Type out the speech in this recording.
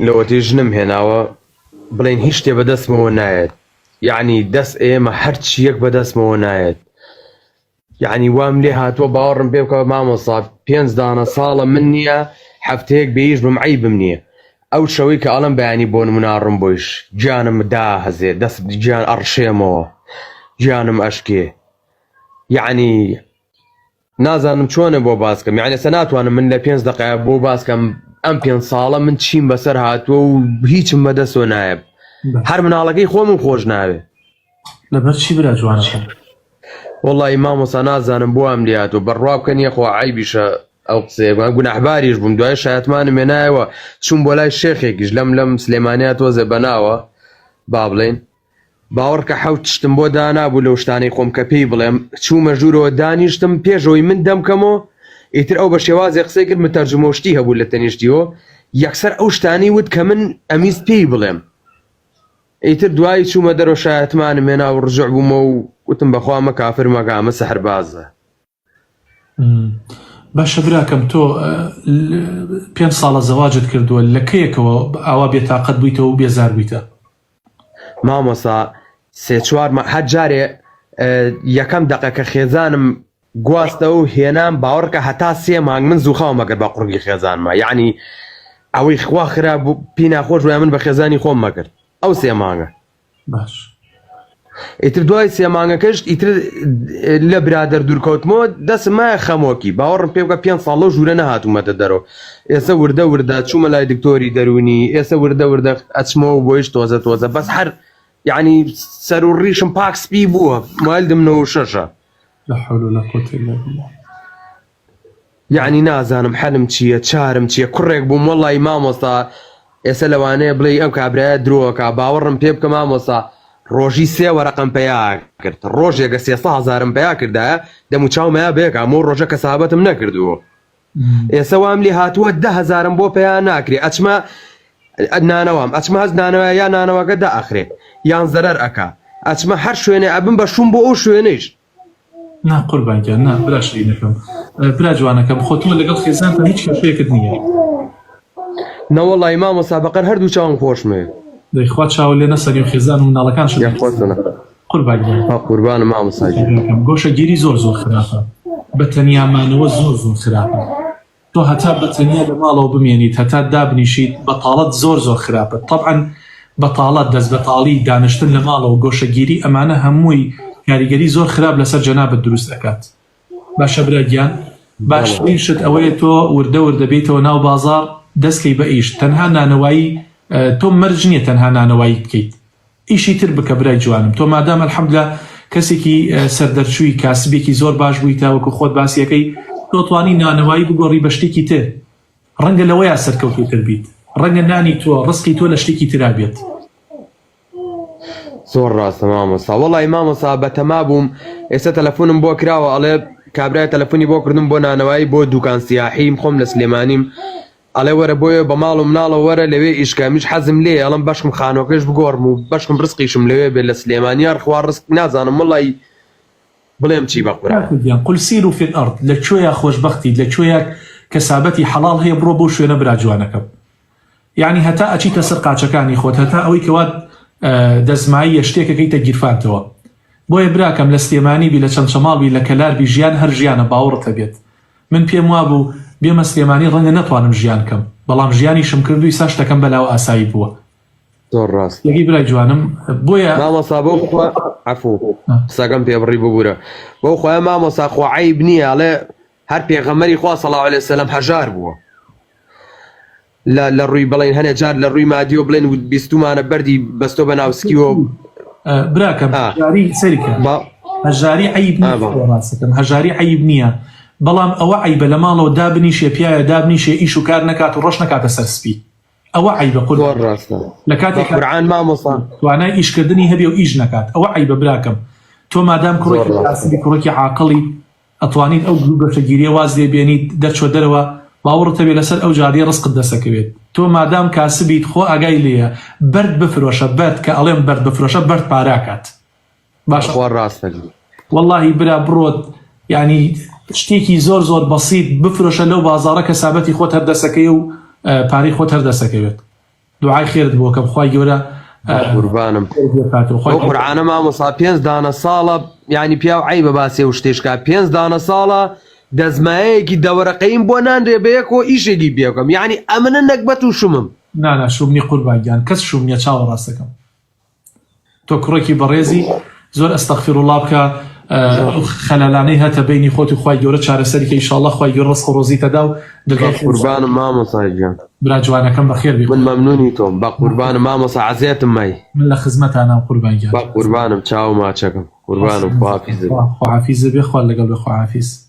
لەوەتی ژنم هێناوە بڵێن هیچ شتێ بەدەستمەوە نایەت، یعنی دەست ئێمە هەرچی یەک بەدەستمەوە نایەت. یعنی وام لێ هاتووە باوەڕم پێ بکە مامۆستا 5 دانە ساڵە من نییە هەفتەیەک بێیش بم عیبم نییە. ئەو شەوەی کە ئەڵم بەیانی بۆ نموناڕم بۆیش گیانم داهەزێ دەست گیان ئەڕشێمەوە گیانم ئەشکێ. یعنی نازانم چۆنە بۆ باسکەم، یعنی ئێستا ناتوانم من لە 5 دقیقە بۆ باسکەم ئەم 5 ساڵە من چیم بەسەر هاتووە و هیچم بەدەستەوە نایە، هەر مناڵەکەی خۆمم خۆش ناوێ. لەبەر چی برا جوانەکە؟ وەڵڵی مامۆستا نازانم بۆ ئەم لێهاتوە بەڕوا بکەن یەخوا عیبیشە ئەو قسەیە گوناحباریش بووم. دوای شایەتمانم هێنایەوە چوون بۆ لای شێخێکیش لەم سلێمانیا تۆزێ بەناوە با بڵێن باوەڕکە حەوت تشتم بۆ دانابوو لەو شتانەی خۆم کە پێی بڵێم چوومە ژوورەوە دانیشتم پێشەوەی من دەمکەمەوە ئیتر ئەو بە شێوازی قسەی کرد متەرجمەشتی هەبوو لە تەنیشتیەوە یەکسەر ئەو شتانی وت کە من ئەمیست پێی بڵێم. ئیتر دوایی چوومە دەرەوە شایەتمانم هێنا و ڕجوع بوومە و وتم بەخوا مە کافر مەگامە سەحربازە. باشە براکەم تۆ 5 ساڵە زەواجت کردووە لە کەیەکەوە ئاوا بێتاقەت بوویتەوە و بێزار بوویتە؟ مامۆستا 3-4 هەر جارێ یەکەم دەقەکە خێزانم گواستەوە و هێنام باوەڕکە هەتا 3 مانگ من زووخاومە گەر بە قوڕگی خێزانمە، یعنی ئەوەی خوا خراپ بوو پێی ناخۆش وای من بە خێزانی خۆم مەکرد ئەو 3 مانگە. باش ئیتر دوای 3 مانگەکەش ئیتر لە برادەر دوورکەوتمەوە دەستم مایە خەمۆکی باوەڕم پێ بکە 5 ساڵە ژوورە نەهاتوومەتە دەرەوە. ئێستا وردە چوومە لای دکتۆری دەرونی ئێستا وردە ئەچمەوە بۆیش تۆزە بەس هەر یعنی سەر و ڕیشم پاک سپی بووە مالدم 96. لا حول ولا قوة إلا بالله. یعنی نازانم حەلم چییە چارم چییە کوڕێک بووم وەڵڵی مامۆستا ئێستا لەوانەیە بڵێ ئەم کابرایە درۆکە باوەڕم پێ بکە مامۆستا ڕۆژی 3 وەرەقم پێیا کرد ڕۆژێکە 300,000 پێیا کردایە دەمو چاومەیە بێکە ئەمە ڕۆژە کەسابەتم نەکردووە. ئێستا وام لێ هاتووە 10,000 بۆ پێیان ناکرێ ئەچمە نانەوەم ئەچمە هەز نانەوە یا نانەوەکە دائەخرێ یان زەرەر ئەکا ئەچمە هەر شوێنێ ئەبم بە شوم بۆ ئەو شوێنەیش. نا قوربانگیان نا برا شەیدەکەم برا جوانەکەم خۆتمە لەگەڵ خێزانتە هیچ کێشەیەکت نییە؟ نەوەڵڵی مامۆستا بەقەر هەردوو چاوم خۆشمێ دەیخوا چاو لێ نەسەری و خێزان و مناڵەکان شت قوربانگیان قوربانم مامۆستاکەم. گۆشەگیری زۆر خراپە بەتەنیامانەوە زۆر خراپە. تۆ هەتا بەتەنیا لە ماڵەوە بمێنیت هەتا دابنیشیت بەتاڵەت زۆر خراپە. طبعا بەتاڵەت دەست بەتاڵی دانیشتن لە ماڵەوە گۆشەگیری ئەمانە هەمووی کاریگەری زۆر خراپ لەسەر جەنابەت دروست دەکات. باشە براگیان باشترین شت ئەوەیە تۆ وردە بێتەوە ناو بازار دەستکەی بە ئیش تەنها نانەوایی تۆ مەرج نییە تەنها نانەوایی بکەیت ئیشی تر بکە برای جوانم. تۆ مادام الحەمدوللا کەسێکی سەردەرچووی کاسبێکی زۆر باش بوویتە وەکو خۆت باسیەکەی تۆ توانی نانەوایی بگۆڕی بە شتێکی تر ڕەنگە لەوەیە سەرکەوتوتر بیت ڕەنگە نانی تۆ ڕسکی تۆ لە شتێکی ترا بێت. زۆر ڕاستە مامۆستا وەڵی مامۆستا بەتەما بووم ئێستا تەلەفۆنم بۆ کراوە ئەڵێ کابرای تەلەفۆنی بۆ کردم بۆ نانەوایی بۆ دوکان سیاحیم خۆم لە سلێمانیم ئەڵێ وەرە بۆیە بە ماڵ و مناڵە وەرە لەوێ ئیشکامیش حەزم لێ ئەڵم بەشم خانۆکەش بگۆڕم و بەشم ڕسقیشم لەوێ بێت لە سلێمانیار خوا ڕسق نازانم وڵی بڵێم چی بەقوران قل سیروا فی الأرض لەکوێیە خۆشبەختی لەکوێیە کەسابەتی حەڵاڵ هەیە بڕۆ بۆ شوێنە برا جوانەکەم. یعنی هەتا ئەچیتە سەر قاچەکانی خۆت هەتا ئەوەی کەوات دەزمایی شتێکەکەیتە گیرفانتەوە. بۆیە براکەم لە سلێمانی بی لە چەند شەماڵبی لە کەلاربی ژیان هەر ژیانە باوەڕتە بێت. من پێم وابوو بێمە سلێمانی ڕەنگە نەتوانم ژیان کەم بەڵام ژیانیشم کردووی سا شتەکەم بەلاو ئاسایی بووە. زۆر ڕاست یەکی برای جوانم بۆیە مامۆستا بۆ عەفوو قسەکەم پێ بڕی ببوورە بۆ خۆیان مامۆستا خۆ عەیب نییە ئەڵێ هەر پێغەمبەری خوا صلی الله علیه وسلم هەژار بووە لە ڕووی بڵێن هەنێ جار لە ڕووی مادیۆ بڵێن بیستومانە بەردی بەستۆ بە ناوسکیوە براکەم هەژاری سەریکە هەژاری عەیب نییە ڕاستەکەم هەژاری عەیب نییە بەڵام ئەوە عەیبە لە ماڵەوە دابنیشێ پیایە دابنیشێ ئیش و کار نەکات و ڕۆژ نەکاتە سەر سپی ئەوە عەیبە زۆر ڕاستە لە کاتێک قورئان مامۆستا توانای ئیشکردنی هەبێ و ئیش نەکات ئەوە عەیبە براکەم. تۆ مادام کوڕێکی عاقڵی ئەتوانیت ئەو گەشەگیریە واز لێ بێنیت دەرچۆ دەرەوە باوەڕتە بێ لەسەر ئەو جاریە ڕزقت دەسەکەوێت. تۆ مادام کاسبیت خۆ ئاگای لێیە بەرد بفرۆشە بەرد کە ئەڵێم بەرد بفرۆشە بەرد پاراکات. باشە خوا ڕاستە واللهی برا بڕۆت یعنی شتێکی زۆر بەسیط بفرۆشە لەو بازاڕە کەسابەتی خۆت هەردەسەکەی و پارەی خۆت هەردەسەکەوێت. دوعای خێرت بۆ کەم خوای گەورە قوربانم ئەو قورعانە مامۆستا 5 دانە ساڵە یعنی پیا و عیبە باسێ و شتێشکا 5 دانە ساڵە دەزمایەیەکی دەوەرەقەیم بۆ نانرێ بەیەکەوە ئیشێکی بێکەم یعنی ئەمنە نەکبەت و شومم نانا شومنی قوربانگیان کەس شومنیە چاوە ڕاستەکەم تۆ کوڕێکی بەڕێزی زۆر ئەستەغفیر الله بکە خەلەلانەی هەتە بینی خۆت و خوای گەورە چارەسەری کە ئینشاءالله خوای گەورە ڕزق و ڕۆزی تەدا و دڵگای قوربانم مامۆستا گیان برا جوانەکەم بەخێر بێ من مەمنونی تۆم بە قوربانم مامۆستا عەزیەتم مای من لە خزمەتانام قوربانگیان بە قوربانم چاو ماچەکەم قوربانم خواحافیزت خواحافیزە بێ خوا لەگەڵ بێ خواحافیز